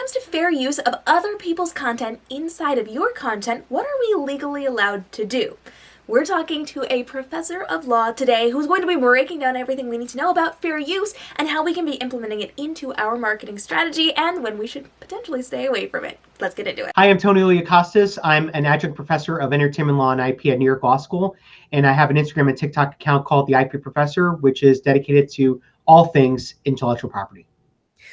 comes to fair use of other people's content inside of your content, what are we legally allowed to do? We're talking to a professor of law today who's going to be breaking down everything we need to know about fair use and how we can be implementing it into our marketing strategy and when we should potentially stay away from it. Let's get into it. Hi, I'm Tony Liakostas. I'm an adjunct professor of entertainment law and IP at New York Law School, and I have an Instagram and TikTok account called The IP Professor, which is dedicated to all things intellectual property.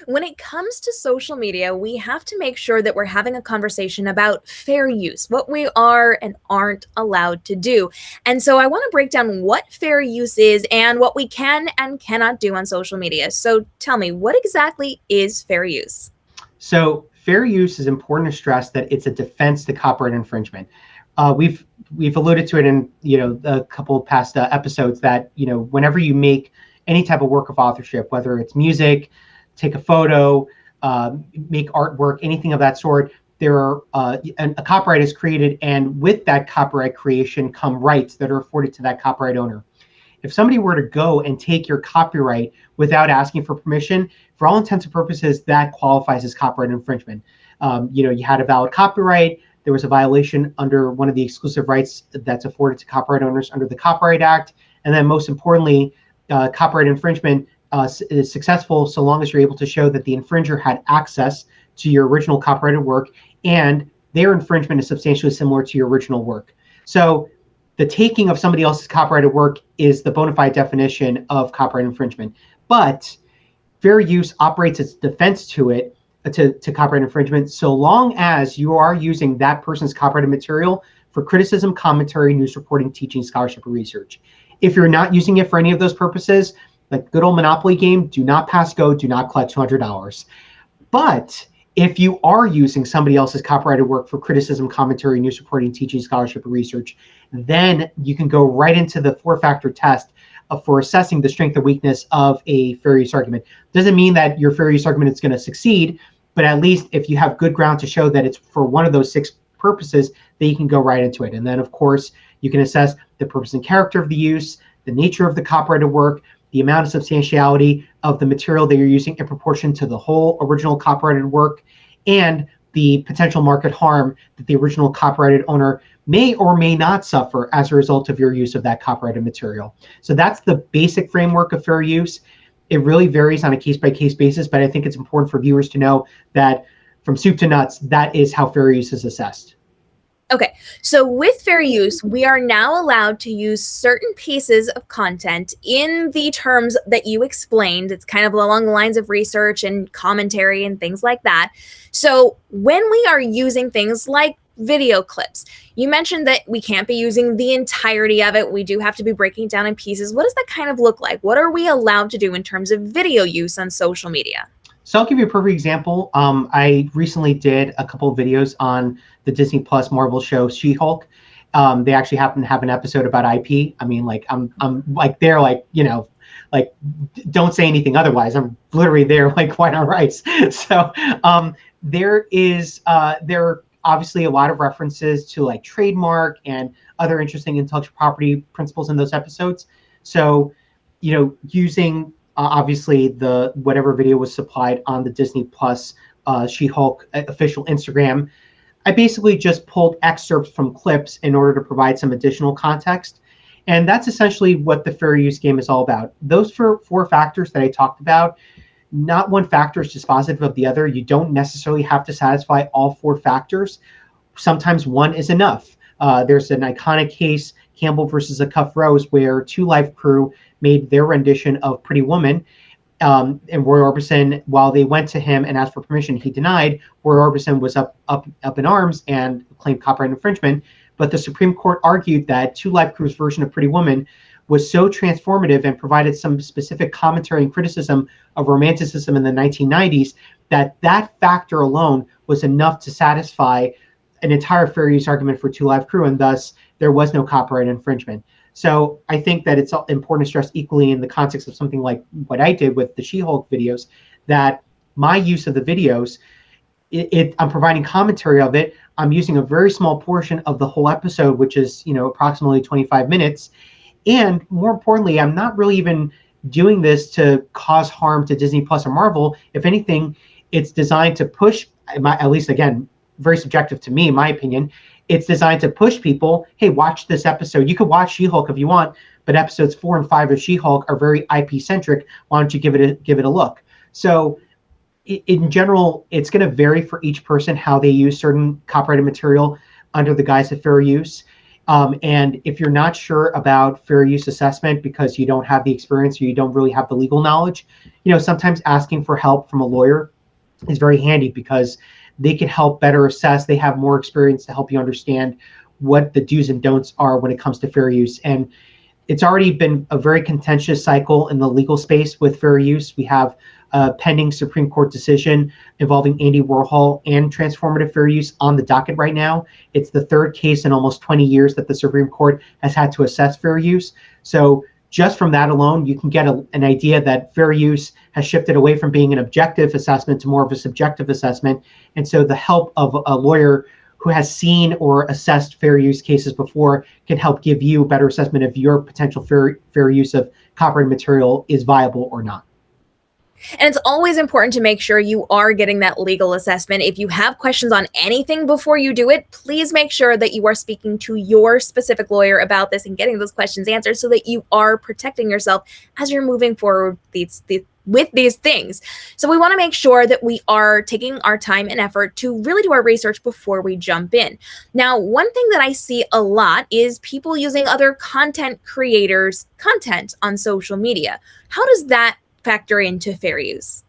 When it comes to social media, we have to make sure that we're having a conversation about fair use, what we are and aren't allowed to do. And so I want to break down what fair use is and what we can and cannot do on social media. So tell me, what exactly is fair use? So fair use is important to stress that it's a defense to copyright infringement. We've alluded to it in a couple of past episodes that whenever you make any type of work of authorship, whether it's music, take a photo, make artwork, anything of that sort, a copyright is created, and with that copyright creation come rights that are afforded to that copyright owner. If somebody were to go and take your copyright without asking for permission, for all intents and purposes, that qualifies as copyright infringement. You had a valid copyright, there was a violation under one of the exclusive rights that's afforded to copyright owners under the Copyright Act, and then most importantly, copyright infringement is successful so long as you're able to show that the infringer had access to your original copyrighted work and their infringement is substantially similar to your original work. So the taking of somebody else's copyrighted work is the bona fide definition of copyright infringement. But fair use operates as defense to it, to copyright infringement, so long as you are using that person's copyrighted material for criticism, commentary, news reporting, teaching, scholarship, or research. If you're not using it for any of those purposes, like good old Monopoly game, do not pass go, do not collect $200. But if you are using somebody else's copyrighted work for criticism, commentary, news reporting, teaching, scholarship, or research, then you can go right into the 4-factor test for assessing the strength or weakness of a fair use argument. Doesn't mean that your fair use argument is going to succeed, but at least if you have good ground to show that it's for one of those 6 purposes, then you can go right into it. And then, of course, you can assess the purpose and character of the use, the nature of the copyrighted work, the amount of substantiality of the material that you're using in proportion to the whole original copyrighted work, and the potential market harm that the original copyrighted owner may or may not suffer as a result of your use of that copyrighted material. So that's the basic framework of fair use. It really varies on a case-by-case basis, but I think it's important for viewers to know that from soup to nuts, that is how fair use is assessed. Okay, so with fair use, we are now allowed to use certain pieces of content in the terms that you explained. It's kind of along the lines of research and commentary and things like that. So when we are using things like video clips, you mentioned that we can't be using the entirety of it. We do have to be breaking down in pieces. What does that kind of look like? What are we allowed to do in terms of video use on social media? So I'll give you a perfect example. I recently did a couple of videos on the Disney Plus Marvel show She-Hulk. They actually happen to have an episode about IP. I mean, like I'm like they're like don't say anything otherwise. I'm literally there like white on rice. So there are obviously a lot of references to like trademark and other interesting intellectual property principles in those episodes. So using obviously the whatever video was supplied on the Disney Plus She-Hulk official Instagram, I basically just pulled excerpts from clips in order to provide some additional context. And that's essentially what the fair use game is all about. Those 4 factors that I talked about, not one factor is dispositive of the other. You don't necessarily have to satisfy all 4 factors. Sometimes one is enough. There's an iconic case, Campbell versus a Cuff Rose, where Two Live Crew made their rendition of Pretty Woman. And Roy Orbison, while they went to him and asked for permission, he denied. Roy Orbison was up in arms and claimed copyright infringement. But the Supreme Court argued that Two Live Crew's version of Pretty Woman was so transformative and provided some specific commentary and criticism of romanticism in the 1990s that that factor alone was enough to satisfy an entire fair use argument for Two Live Crew, and thus there was no copyright infringement. So I think that it's important to stress equally in the context of something like what I did with the She-Hulk videos, that my use of the videos, I'm providing commentary of it. I'm using a very small portion of the whole episode, which is approximately 25 minutes. And more importantly, I'm not really even doing this to cause harm to Disney Plus or Marvel. If anything, it's designed to push, at least again, very subjective to me, in my opinion, it's designed to push people, hey, watch this episode. You could watch She-Hulk if you want, but episodes 4 and 5 of She-Hulk are very IP centric. Why don't you give it a look? So in general, it's going to vary for each person how they use certain copyrighted material under the guise of fair use. And if you're not sure about fair use assessment because you don't have the experience or you don't really have the legal knowledge, sometimes asking for help from a lawyer is very handy because they can help better assess. They have more experience to help you understand what the do's and don'ts are when it comes to fair use. And it's already been a very contentious cycle in the legal space with fair use. We have a pending Supreme Court decision involving Andy Warhol and transformative fair use on the docket right now. It's the third case in almost 20 years that the Supreme Court has had to assess fair use. So just from that alone, you can get an idea that fair use has shifted away from being an objective assessment to more of a subjective assessment. And so the help of a lawyer who has seen or assessed fair use cases before can help give you a better assessment if your potential fair use of copyrighted material is viable or not. And it's always important to make sure you are getting that legal assessment. If you have questions on anything before you do it, please make sure that you are speaking to your specific lawyer about this and getting those questions answered so that you are protecting yourself as you're moving forward with these things. So we want to make sure that we are taking our time and effort to really do our research before we jump in. Now, one thing that I see a lot is people using other content creators' content on social media. How does that factor into fair use?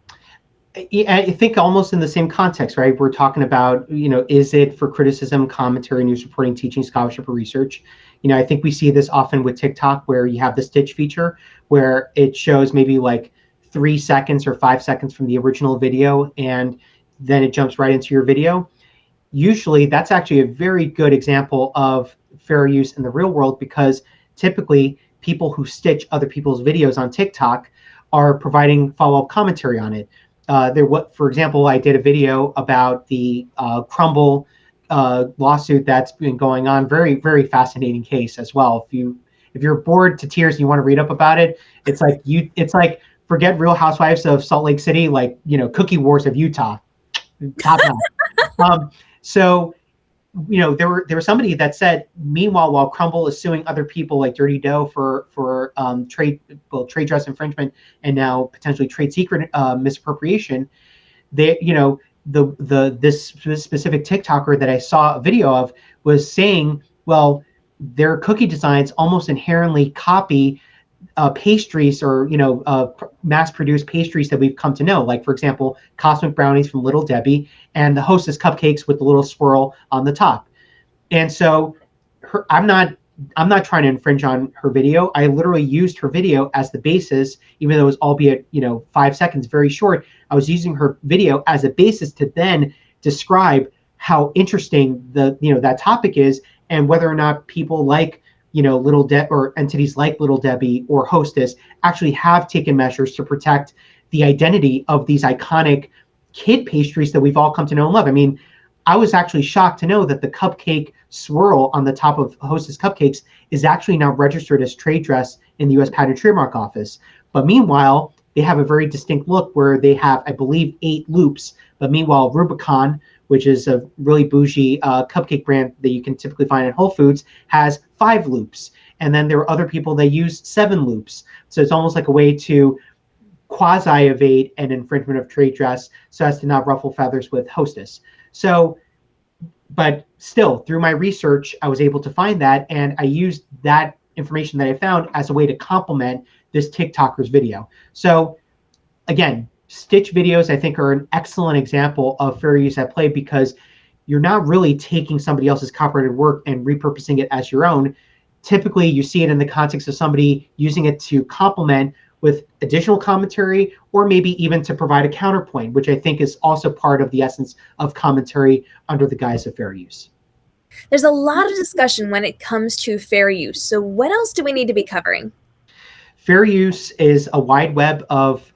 I think almost in the same context, right? We're talking about, is it for criticism, commentary, news reporting, teaching, scholarship, or research? I think we see this often with TikTok where you have the stitch feature where it shows maybe like 3 seconds or 5 seconds from the original video, and then it jumps right into your video. Usually that's actually a very good example of fair use in the real world because typically people who stitch other people's videos on TikTok are providing follow-up commentary on it. For example, I did a video about the Crumble lawsuit that's been going on. Very, very fascinating case as well. If you're bored to tears and you want to read up about it, it's like forget Real Housewives of Salt Lake City, like Cookie Wars of Utah. Top notch. So there was somebody that said, meanwhile, while Crumble is suing other people like Dirty Dough for trade dress infringement and now potentially trade secret misappropriation, this specific TikToker that I saw a video of was saying, well, their cookie designs almost inherently copy pastries or mass-produced pastries that we've come to know, like for example cosmic brownies from Little Debbie and the Hostess cupcakes with the little swirl on the top. And so I'm not trying to infringe on her video. I literally used her video as the basis, even though it was albeit 5 seconds, very short. I was using her video as a basis to then describe how interesting that topic is and whether or not people like Little Debbie or entities like Little Debbie or Hostess actually have taken measures to protect the identity of these iconic kid pastries that we've all come to know and love. I mean, I was actually shocked to know that the cupcake swirl on the top of Hostess cupcakes is actually now registered as trade dress in the U.S. Patent and Trademark Office. But meanwhile, they have a very distinct look where they have, I believe, 8 loops. But meanwhile, Rubicon, which is a really bougie cupcake brand that you can typically find at Whole Foods, has 5 loops. And then there are other people that use 7 loops. So it's almost like a way to quasi-evade an infringement of trade dress so as to not ruffle feathers with Hostess. So, but still, through my research, I was able to find that, and I used that information that I found as a way to complement this TikToker's video. So again, stitch videos, I think, are an excellent example of fair use at play because you're not really taking somebody else's copyrighted work and repurposing it as your own. Typically, you see it in the context of somebody using it to complement with additional commentary or maybe even to provide a counterpoint, which I think is also part of the essence of commentary under the guise of fair use. There's a lot of discussion when it comes to fair use. So what else do we need to be covering? Fair use is a wide web of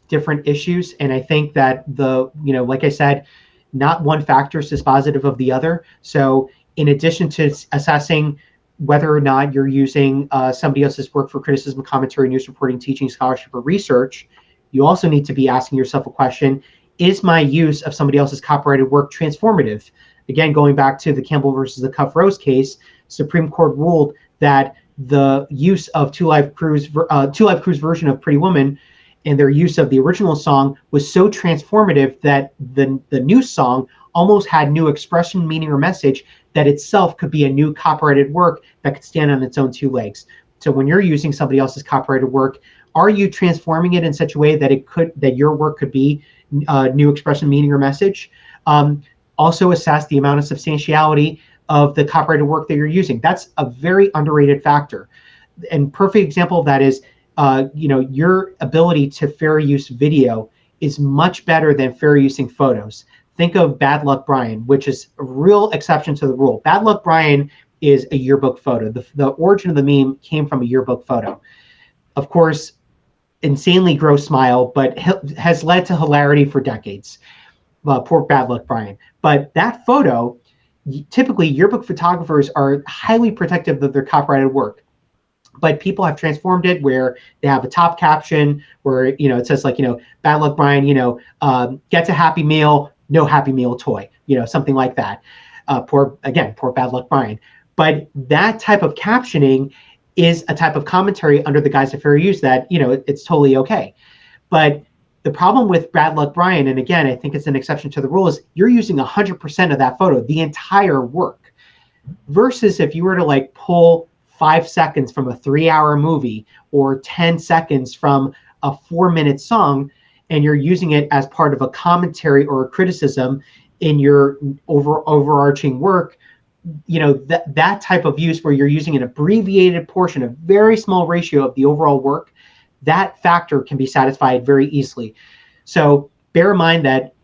different issues. And I think that like I said, not one factor is dispositive of the other. So in addition to assessing whether or not you're using somebody else's work for criticism, commentary, news reporting, teaching, scholarship, or research, you also need to be asking yourself a question, is my use of somebody else's copyrighted work transformative? Again, going back to the Campbell versus the Cuff Rose case, Supreme Court ruled that the use of Two Live Crew's version of Pretty Woman and their use of the original song was so transformative that the new song almost had new expression, meaning, or message that itself could be a new copyrighted work that could stand on its own two legs. So when you're using somebody else's copyrighted work, are you transforming it in such a way that your work could be new expression, meaning, or message? Also assess the amount of substantiality of the copyrighted work that you're using. That's a very underrated factor. And perfect example of that is, your ability to fair use video is much better than fair using photos. Think of Bad Luck Brian, which is a real exception to the rule. Bad Luck Brian is a yearbook photo. The origin of the meme came from a yearbook photo. Of course, insanely gross smile, but has led to hilarity for decades. Poor Bad Luck Brian. But that photo, typically yearbook photographers are highly protective of their copyrighted work. But people have transformed it where they have a top caption where, it says like, Bad Luck Brian, gets a Happy Meal, no Happy Meal toy, something like that. Poor Bad Luck Brian. But that type of captioning is a type of commentary under the guise of fair use that, it's totally okay. But the problem with Bad Luck Brian, and again, I think it's an exception to the rule, is you're using 100% of that photo, the entire work, versus if you were to like pull 5 seconds from a 3-hour movie or 10 seconds from a 4-minute song, and you're using it as part of a commentary or a criticism in your overarching work, that type of use where you're using an abbreviated portion, a very small ratio of the overall work, that factor can be satisfied very easily. So bear in mind that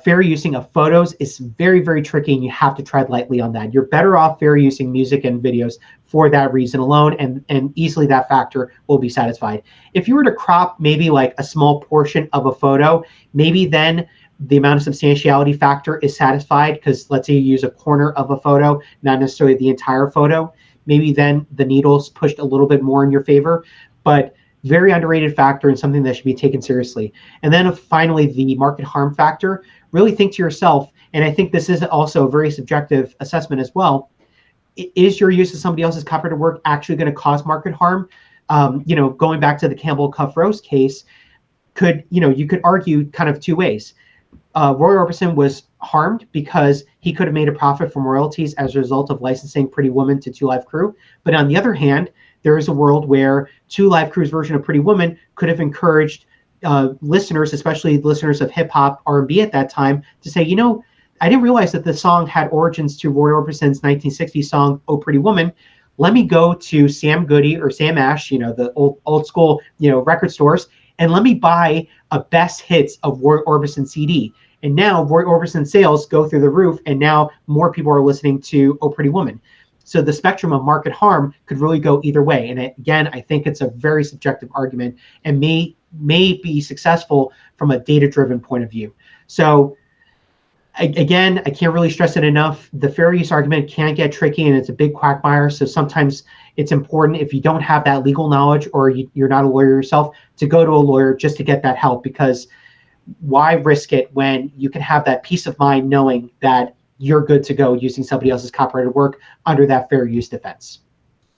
fair using of photos is very, very tricky, and you have to tread lightly on that. You're better off fair using music and videos for that reason alone, and easily that factor will be satisfied. If you were to crop maybe like a small portion of a photo, maybe then the amount of substantiality factor is satisfied, because let's say you use a corner of a photo, not necessarily the entire photo, maybe then the needle's pushed a little bit more in your favor. But very underrated factor and something that should be taken seriously. And then finally, the market harm factor. Really think to yourself, and I think this is also a very subjective assessment as well, is your use of somebody else's copyrighted work actually going to cause market harm? Going back to the Campbell Cuff Rose case, you could argue kind of two ways. Roy Orbison was harmed because he could have made a profit from royalties as a result of licensing Pretty Woman to Two Live Crew. But on the other hand, there is a world where Two Live Crew's version of Pretty Woman could have encouraged listeners, especially listeners of hip hop, R&B at that time, to say, I didn't realize that this song had origins to Roy Orbison's 1960s song, Oh Pretty Woman. Let me go to Sam Goody or Sam Ash, the old school, record stores, and let me buy a best hits of Roy Orbison CD. And now Roy Orbison sales go through the roof, and now more people are listening to Oh Pretty Woman. So the spectrum of market harm could really go either way. And again, I think it's a very subjective argument and may be successful from a data-driven point of view. So again, I can't really stress it enough. The fair use argument can get tricky, and it's a big quagmire. So sometimes it's important, if you don't have that legal knowledge or you're not a lawyer yourself, to go to a lawyer just to get that help, because why risk it when you can have that peace of mind knowing that you're good to go using somebody else's copyrighted work under that fair use defense.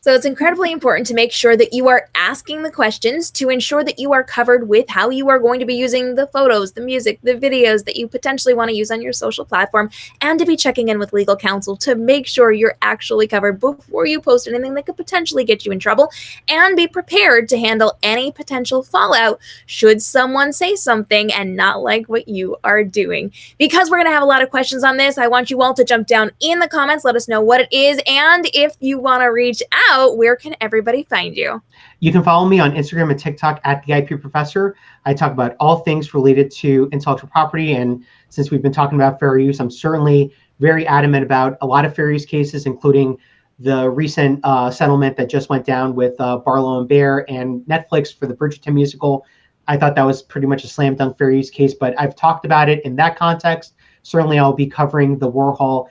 So it's incredibly important to make sure that you are asking the questions to ensure that you are covered with how you are going to be using the photos, the music, the videos that you potentially want to use on your social platform, and to be checking in with legal counsel to make sure you're actually covered before you post anything that could potentially get you in trouble, and be prepared to handle any potential fallout should someone say something and not like what you are doing. Because we're going to have a lot of questions on this, I want you all to jump down in the comments, let us know what it is, and if you want to reach out, where can everybody find you? You can follow me on Instagram and TikTok at the IP Professor. I talk about all things related to intellectual property, and since we've been talking about fair use, I'm certainly very adamant about a lot of fair use cases, including the recent settlement that just went down with Barlow and Bear and Netflix for the Bridgerton musical. I thought that was pretty much a slam dunk fair use case, but I've talked about it in that context. Certainly I'll be covering the Warhol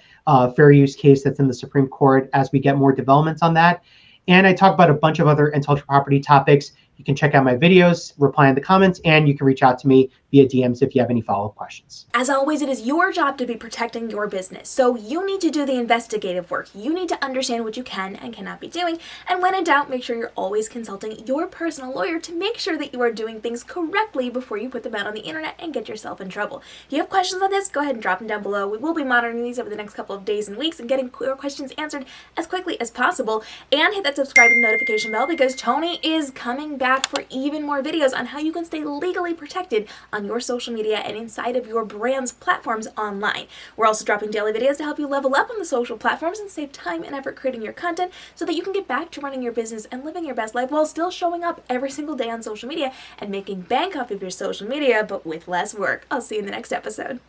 fair use case that's in the Supreme Court as we get more developments on that. And I talk about a bunch of other intellectual property topics. You can check out my videos, reply in the comments, and you can reach out to me via via DMs if you have any follow-up questions. As always, it is your job to be protecting your business, so you need to do the investigative work. You need to understand what you can and cannot be doing, and when in doubt, make sure you're always consulting your personal lawyer to make sure that you are doing things correctly before you put them out on the internet and get yourself in trouble. If you have questions on this, go ahead and drop them down below. We will be monitoring these over the next couple of days and weeks and getting your questions answered as quickly as possible. And hit that subscribe and notification bell because Tony is coming back for even more videos on how you can stay legally protected on your social media and inside of your brand's platforms online. We're also dropping daily videos to help you level up on the social platforms and save time and effort creating your content so that you can get back to running your business and living your best life while still showing up every single day on social media and making bank off of your social media, but with less work. I'll see you in the next episode.